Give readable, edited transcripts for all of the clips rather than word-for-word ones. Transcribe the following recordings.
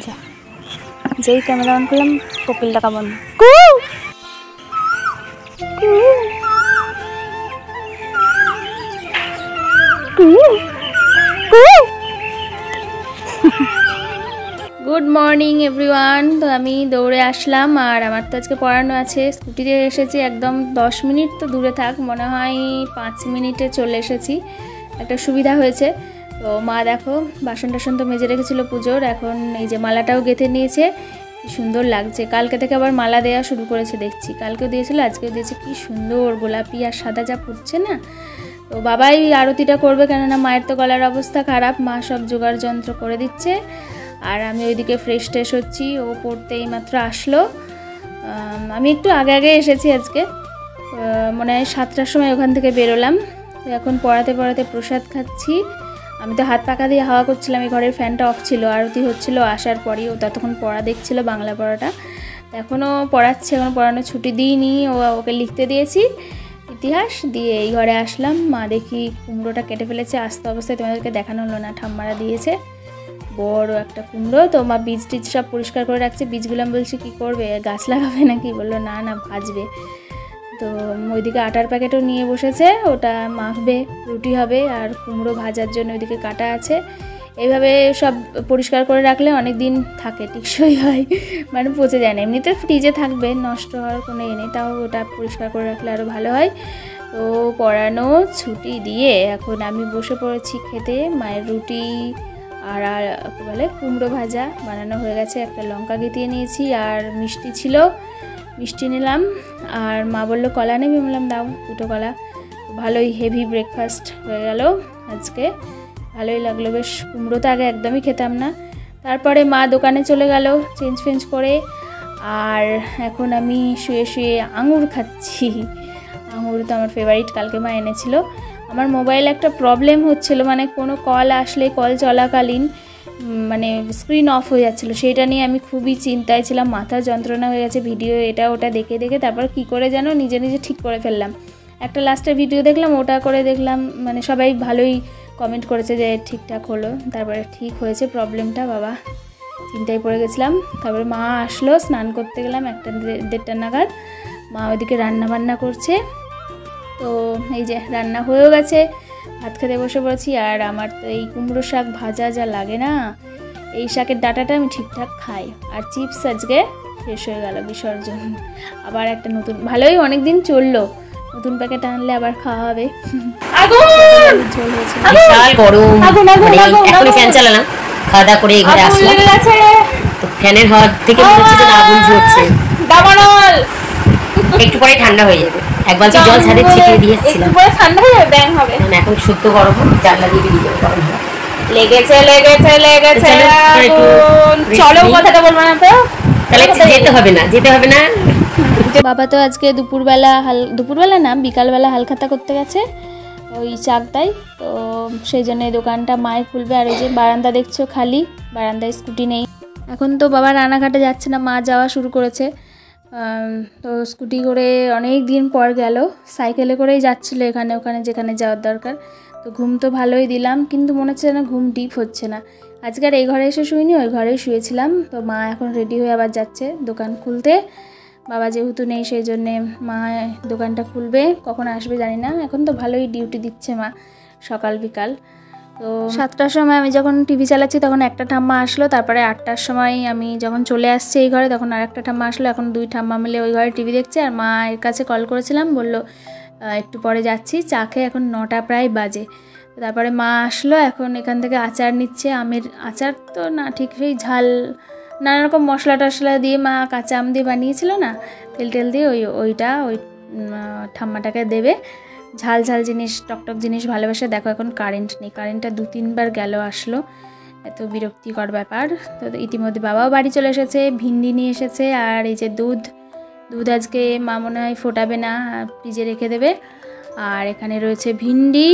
যা যেই camera on করলাম কোকিল ডাকা বন্ধ। Good morning everyone. তো আমি দৌড়ে আসলাম আর আমার তো আজকে পড়ানো আছে। স্কুটিতে এসেছি, একদম 10 মিনিট তো দূরে থাক, মনে হয় 5 মিনিটে চলে এসেছি। একটা সুবিধা হয়েছে। তো মা দেখো বাসন টাসন তো মেজে রেখেছিলো পুজোর, এখন এই যে মালাটাও গেঁথে নিয়েছে, কি সুন্দর লাগছে। কালকে থেকে আবার মালা দেওয়া শুরু করেছে দেখছি, কালকেও দিয়েছিল আজকেও দিয়েছে। কি সুন্দর গোলাপি আর সাদা যা ফুটছে না। তো বাবাই আরতিটা করবে, কেননা মায়ের তো গলার অবস্থা খারাপ, মা সব জোগাড় যন্ত্র করে দিচ্ছে। আর আমি ওইদিকে ফ্রেশ ট্রেশ হচ্ছি, ও পড়তে এইমাত্র আসলো। আমি একটু আগে আগে এসেছি আজকে, মনে হয় 7টার সময় ওখান থেকে বেরোলাম। তো এখন পড়াতে পড়াতে প্রসাদ খাচ্ছি। আমি তো হাত পাকা দিয়ে হাওয়া করছিলাম, এই ঘরের ফ্যানটা অফ ছিল, আরতি হচ্ছিল আসার পরই। ও ততক্ষণ পড়া দেখছিল, বাংলা পড়াটা। এখনও পড়াচ্ছে, এখনও পড়ানো ছুটি দিইনি, ওকে লিখতে দিয়েছি ইতিহাস দিয়ে এই ঘরে আসলাম। মা দেখি কুমড়োটা কেটে ফেলেছে, আস্তে অবস্থায় তোমাদেরকে দেখানো হলো না, ঠাম্মারা দিয়েছে বড় একটা কুমড়ো। তো মা বীজ টিজ সব পরিষ্কার করে রাখছে। বীজগুলো আমি বলছি কী করবে, গাছ লাগাবে নাকি? বললো না না ভাজবে। তো ওইদিকে আটার প্যাকেটও নিয়ে বসেছে, ওটা মাখবে, রুটি হবে। আর কুমড়ো ভাজার জন্য ওইদিকে কাটা আছে। এইভাবে সব পরিষ্কার করে রাখলে অনেক দিন থাকে, টিকসই হয়, মানে পচে যায় না। এমনিতে ফ্রিজে থাকবে, নষ্ট হওয়ার কোনো এ নেই, তাও ওটা পরিষ্কার করে রাখলে আরও ভালো হয়। তো পড়ানো ছুটি দিয়ে এখন আমি বসে পড়েছি খেতে। মায়ের রুটি আর বলে কুমড়ো ভাজা বানানো হয়ে গেছে, একটা লঙ্কা গেঁথিয়ে নিয়েছি, আর মিষ্টি ছিল, মিষ্টি নিলাম। আর মা বললো কলা নেবে, বললাম দাও 2টো কলা। ভালোই হেভি ব্রেকফাস্ট হয়ে গেল আজকে, ভালোই লাগলো বেশ। কুমড়ো তো আগে একদমই খেতাম না। তারপরে মা দোকানে চলে গেল চেঞ্জ ফেঞ্জ করে, আর এখন আমি শুয়ে শুয়ে আঙুর খাচ্ছি। আঙুর তো আমার ফেভারিট, কালকে মা এনেছিল। আমার মোবাইলে একটা প্রবলেম হচ্ছিলো, মানে কোনো কল আসলে, কল চলাকালীন মানে স্ক্রিন অফ হয়ে যাচ্ছিলো, সেইটা নিয়ে আমি খুবই চিন্তায় ছিলাম, মাথা যন্ত্রণা হয়ে গেছে। ভিডিও এটা ওটা দেখে দেখে তারপর কি করে যেন নিজে নিজে ঠিক করে ফেললাম। একটা লাস্টের ভিডিও দেখলাম, ওটা করে দেখলাম, মানে সবাই ভালোই কমেন্ট করেছে যে ঠিকঠাক হলো। তারপরে ঠিক হয়েছে প্রবলেমটা, বাবা চিন্তায় পড়ে গেছিলাম। তারপরে মা আসলো, স্নান করতে গেলাম 1টা 1:30 নাগাদ। মা ওইদিকে রান্না বান্না করছে। তো এই যে রান্না হয়েও গেছে, ভাত খেতে বসে পড়েছি। আর আমার তো এই কুমড়ো শাক ভাজা যা লাগে না, এই শাকের ডাঁটাটা আমি ঠিকঠাক খাই। আর চিপস আজকে শেষ হয়ে গেল, বিসর্জন। আবার একটা নতুন, ভালোই অনেক দিন চললো, নতুন প্যাকেট আনলে আবার খাওয়া হবে। বিশাল গরম, এখনই ফ্যান চালালাম, খাওয়া দাওয়া করে ঘরে আসলাম। তো ফ্যানের হাওয়া থেকে মনে হচ্ছে যে আগুন জ্বলছে। একটু পরে ঠান্ডা হয়ে যাবে। এক বালতি জল ছাদে ছিটিয়ে দিয়েছিলাম, একটু পরে ঠান্ডা হয়ে যাবে, ব্যাং হবে। এখন শুদ্ধ গরম, জানলা দিয়ে বেরিয়ে যাবে গরম হাওয়া। লেগেছে লেগেছে লেগেছে আগুন। চলো কথাটা বলবো না তো, তাহলে যেতে হবে না, যেতে হবে না। বাবা তো আজকে দুপুরবেলা না বিকালবেলা হালখাতা করতে গেছে ওই চাকদায়। তো সেই জন্য দোকানটা মায়ে খুলবে। আর এই যে বারান্দা দেখছো খালি, বারান্দায় স্কুটি নেই। এখন তো বাবা রানাঘাটে যাচ্ছে না, মা যাওয়া শুরু করেছে। তো স্কুটি করে অনেক দিন পর গেল, সাইকেলে করেই যাচ্ছিলো এখানে ওখানে যেখানে যাওয়ার দরকার। তো ঘুম তো ভালোই দিলাম, কিন্তু মনে হচ্ছে না ঘুম ডিপ হচ্ছে না। আজকে আর এই ঘরে এসে শুইনি, ওই ঘরেই শুয়েছিলাম। তো মা এখন রেডি হয়ে আবার যাচ্ছে দোকান খুলতে। বাবা যেহেতু নেই সেই জন্যে মা দোকানটা খুলবে, কখন আসবে জানি না। এখন তো ভালোই ডিউটি দিচ্ছে মা, সকাল বিকাল। তো 7টার সময় আমি যখন টিভি চালাচ্ছি তখন একটা ঠাম্মা আসলো, তারপরে 8টার সময় আমি যখন চলে আসছি এই ঘরে তখন আর একটা ঠাম্মা আসলো। এখন 2 ঠাম্মা মিলে ওই ঘরে টিভি দেখছে। আর মায়ের কাছে কল করেছিলাম, বললো একটু পরে যাচ্ছি, চা খেয়ে। এখন 9টা প্রায় বাজে। তারপরে মা আসলো, এখন এখান থেকে আচার নিচ্ছে, আমের আচার তো না ঠিক, সেই ঝাল নানা রকম মশলা টশলা দিয়ে মা কাঁচা আম দিয়ে বানিয়েছিল না, তেল টেল দিয়ে, ওইটা ওই ঠাম্মাটাকে দেবে। ঝাল ঝাল জিনিস, টকটক জিনিস ভালোবাসে। দেখো এখন কারেন্ট নেই, কারেন্টটা 2-3 বার গেল আসলো, এত বিরক্তিকর ব্যাপার। তো ইতিমধ্যে বাবাও বাড়ি চলে এসেছে, ভিন্ডি নিয়ে এসেছে। আর এই যে দুধ আজকে মা মনে হয় ফোটাবে না, ফ্রিজে রেখে দেবে। আর এখানে রয়েছে ভিন্ডি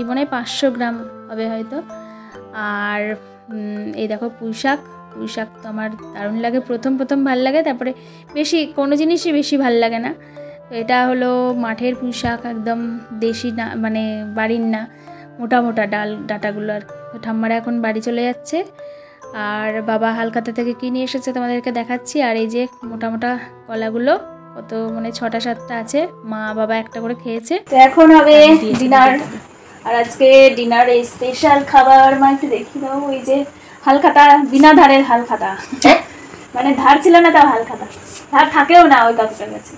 মনে হয় 500 গ্রাম হবে হয়তো। আর এই দেখো পুঁই শাক তো আমার দারুণ লাগে, প্রথম ভাল লাগে, তারপরে বেশি কোনো জিনিসই বেশি ভাল লাগে না। তো এটা হলো মাঠের পুঁই শাক, একদম দেশি না, মানে বাড়ির না, মোটা মোটা ডাটাগুলো। আর তো ঠাম্মারা এখন বাড়ি চলে যাচ্ছে। আর বাবা হালখাতা থেকে কি নিয়ে এসেছে তোমাদেরকে দেখাচ্ছি। আর এই যে মোটা মোটা কলাগুলো কত মানে 6টা 7টা আছে, মা বাবা একটা করে খেয়েছে। তো এখন হবে ডিনার। আর আজকে ডিনারে স্পেশাল খাবার মা একটু দেখি দাও। ওই যে হালখাতা, বিনা ধারের হালখাতা, মানে ধার ছিল না তাও হালখাতা, ধার থাকেও না ওই কাকুটার কাছে।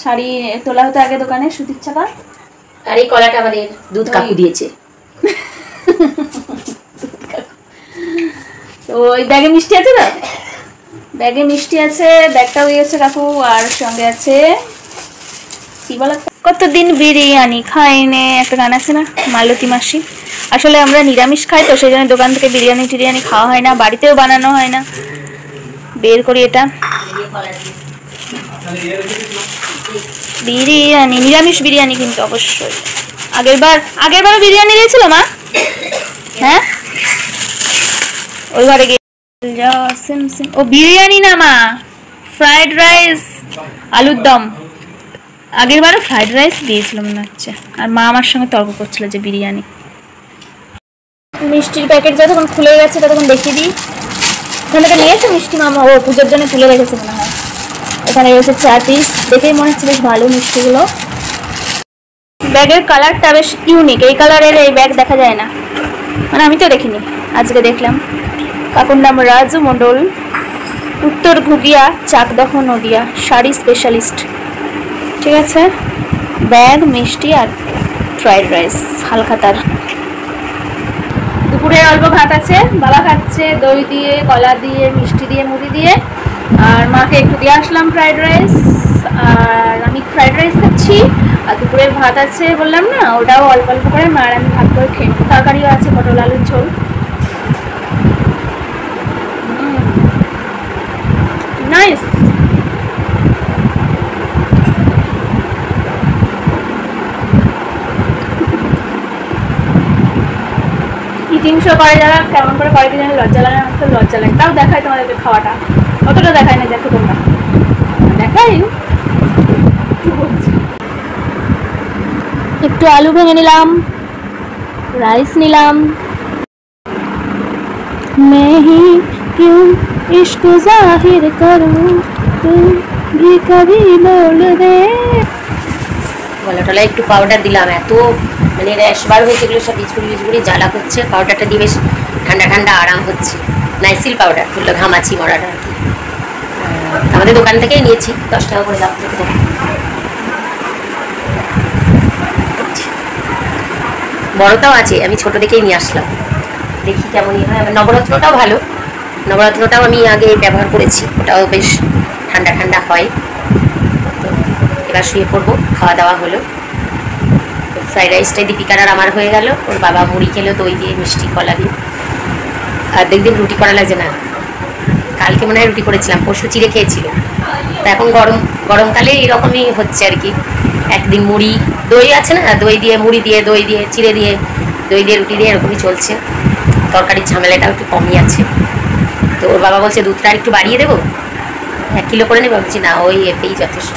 শাড়ি তোলা হতো আগে দোকানে সুতির ছাপা। আর এই কলাটা আমাদের দুধ কাকু দিয়েছে। তো ওই ব্যাগে মিষ্টি আছে, তো ব্যাগে মিষ্টি আছে, ব্যাগটাও দিয়েছে কাকু। আর সঙ্গে আছে কি বলা, কতদিন বিরিয়ানি খাইনি একটা গান আছে না, মালতী মাসি। আসলে আমরা নিরামিষ খাই তো সেই জন্য দোকান থেকে বিরিয়ানি টিরিয়ানি খাওয়া হয় না, বাড়িতেও বানানো হয় না। বের করি এটা বিরিয়ানি, নিরামিষ বিরিয়ানি কিন্তু অবশ্যই। আগেরবারও বিরিয়ানি দিয়েছিল মা। হ্যাঁ ওইবারে ও বিরিয়ানি না মা, ফ্রাইড রাইস আলুর দম। আগেরবারও ফ্রাইড রাইস দিয়েছিল মনে হচ্ছে। আর মা আমার সঙ্গে তর্ক করছিল যে বিরিয়ানি। মিষ্টির প্যাকেট যতক্ষণ খুলে গেছে ততক্ষণ দেখিয়ে দিই। ওখান থেকে নিয়েছে মিষ্টি মামা, ও পুজোর জন্য তুলে রেখেছে মনে হয়। এখানে রয়েছে 4 পিস, দেখেই মনে হচ্ছে বেশ ভালো মিষ্টিগুলো। ব্যাগের কালারটা বেশ ইউনিক, এই কালারের এই ব্যাগ দেখা যায় না, মানে আমি তো দেখিনি, আজকে দেখলাম। কাকুর নাম রাজু মণ্ডল, উত্তর ঘুগিয়া চাকদহ নদিয়া, শাড়ি স্পেশালিস্ট। ঠিক আছে, ব্যাগ, মিষ্টি আর ফ্রাইড রাইস হালখাতার। দুপুরে অল্প ভাত আছে, বাবা খাচ্ছে দই দিয়ে, কলা দিয়ে, মিষ্টি দিয়ে, মুড়ি দিয়ে। আর মাকে একটু দিয়ে আসলাম ফ্রাইড রাইস, আর আমি ফ্রাইড রাইস খাচ্ছি। আর দুপুরের ভাত আছে বললাম না, ওটাও অল্প অল্প করে মা আর আমি ভাত করে খেয়ে। তরকারিও আছে, পটল আলুর ঝোল। নাইস। ইটিং শো করে যারা কেমন করে করে কি জানি, লজ্জা লাগে, আমার তো লজ্জা লাগে। তাও দেখায় তোমাদেরকে খাওয়াটা, অতটা দেখায় না, দেখো তোমরা দেখাই। একটু আলু ভেঙে নিলাম, রাইস নিলাম। मैं ही क्यों इश्क जाहिर करूं, तुम भी कभी बोल दे। গলা টলা একটু পাউডার দিলাম, এত মানে র্যাশ বার হয়েছে, এগুলো সব বিজগুড়ি জ্বালা করছে। পাউডারটা দিয়ে বেশ ঠান্ডা ঠান্ডা আরাম হচ্ছে। নাইসিল পাউডার, ধরলো ঘামাচি মরাটা আর কি, আমাদের দোকান থেকেই নিয়েছি, 10 টাকা করে দাম থেকে। বড়টাও আছে, আমি ছোট দেখেই নিয়ে আসলাম, দেখি কেমনই হয়। আমার নবরত্নটাও ভালো, নবরত্নটাও আমি আগে ব্যবহার করেছি, ওটাও বেশ ঠান্ডা ঠান্ডা হয়। তো এবার শুয়ে পড়বো, খাওয়া দাওয়া হলো। ফ্রাইড রাইসটাই দীপিকার আর আমার হয়ে গেল, ওর বাবা মুড়ি খেলো দই দিয়ে, মিষ্টি কলা দিয়ে। আর দেখদিন রুটি করা লাগছে না, কালকে মনে হয় রুটি করেছিলাম, পরশু চিড়ে খেয়েছিল। তো এখন গরমকালে এরকমই হচ্ছে আর কি। একদিন মুড়ি, দই আছে না, দই দিয়ে মুড়ি দিয়ে, দই দিয়ে চিড়ে দিয়ে, দই দিয়ে রুটি দিয়ে, এরকমই চলছে। তরকারির ঝামেলাটাও একটু কমই আছে। তো ওর বাবা বলছে দুধটা একটু বাড়িয়ে দেবো, 1 কিলো করে নেবো। বলছি না, ওই এতেই যথেষ্ট।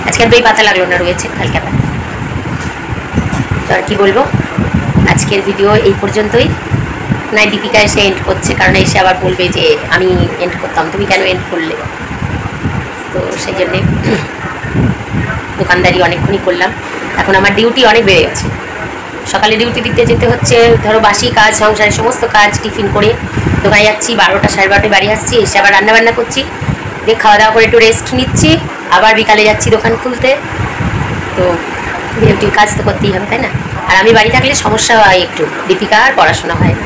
আজকে দই পাতা লাগলো না, রয়েছে কালকে। তো আর কি বলবো, আজকের ভিডিও এই পর্যন্তই। নাই দীপিকা এসে এন্ড করছে, কারণ এসে আবার বলবে যে আমি এন্ড করতাম, তুমি কেন এন্ড করলে। তো সেই জন্যে দোকানদারি অনেকক্ষণই করলাম। এখন আমার ডিউটি অনেক বেড়ে গেছে, সকালে ডিউটি দিতে যেতে হচ্ছে, ধরো বাসি কাজ, সংসারের সমস্ত কাজ, টিফিন করে দোকানে যাচ্ছি, 12টা 12:30 বাড়ি আসছি, এসে আবার রান্নাবান্না করছি, দিয়ে খাওয়া দাওয়া করে একটু রেস্ট নিচ্ছি, আবার বিকালে যাচ্ছি দোকান খুলতে। তো ডিউটির কাজ তো করতেই হবে, তাই না। আর আমি বাড়ি থাকলে সমস্যা হয় একটু, দীপিকা আর পড়াশোনা হয় না।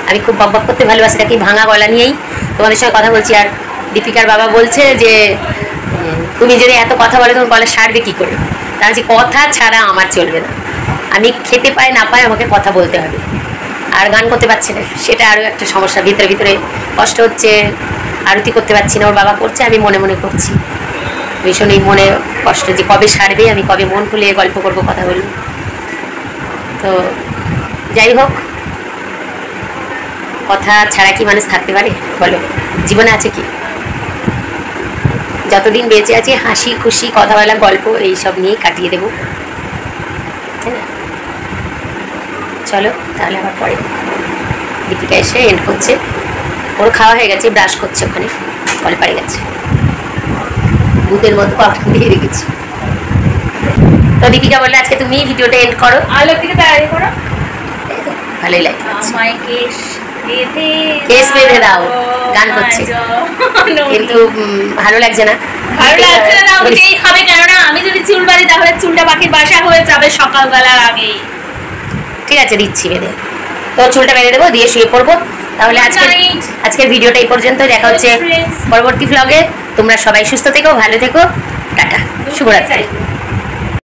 আমি খুব বকবক করতে ভালোবাসি, নাকি ভাঙা গলা নিয়েই তোমাদের সঙ্গে কথা বলছি। আর দীপিকার বাবা বলছে যে তুমি যদি এত কথা বলে তোমার গলা সারবে কী করে। তার যে কথা ছাড়া আমার চলবে না, আমি খেতে পাই না পাই আমাকে কথা বলতে হবে। আর গান করতে পারছি না, সেটা আরও একটা সমস্যা, ভিতরে ভিতরে কষ্ট হচ্ছে। আরতি করতে পারছি না, ওর বাবা করছে, আমি মনে মনে করছি। ভীষণ এই মনে কষ্ট যে কবে সারবে, আমি কবে মন খুলে গল্প করবো, কথা বলবো। তো যাই হোক, কথা ছাড়া কি মানুষ থাকতে পারে বলো, জীবনে আছে কি। যতদিন বেঁচে আছি হাসি খুশি কথা বলা, গল্প এইসব নিয়েই কাটিয়ে দেবো, তাই না। চলো তাহলে আবার পরে। দীপিকা এসে এন্ড করছে, ওর খাওয়া হয়ে গেছে, ব্রাশ করছে, ওখানে কলে পাড়ে গেছে, ভূতের মতো পাউডার দিয়ে রেখেছি। তো দীপিকা বললে আজকে তুমি ভিডিওটা এন্ড করো, আলোর দিকে তাড়াতাড়ি করো। ভালোই লাগে, আমায় কেশ বেঁধে দাও, গান করছে, কিন্তু ভালো লাগছে না, ভালো লাগছে না, ওইটাই হবে, কেননা আমি যদি চুল বাঁধি তাহলে চুলটা পাখির বাসা হয়ে যাবে সকালবেলার আগেই। ঠিক আছে, দিচ্ছি বেঁধে, তো চুলটা বেঁধে দেবো, দিয়ে শুয়ে পড়বো। তাহলে আজকের ভিডিওটা এই পর্যন্ত, দেখা হচ্ছে পরবর্তী ভ্লগে। তোমরা সবাই সুস্থ থেকো, ভালো থেকো, টাটা, শুভরাত্রি।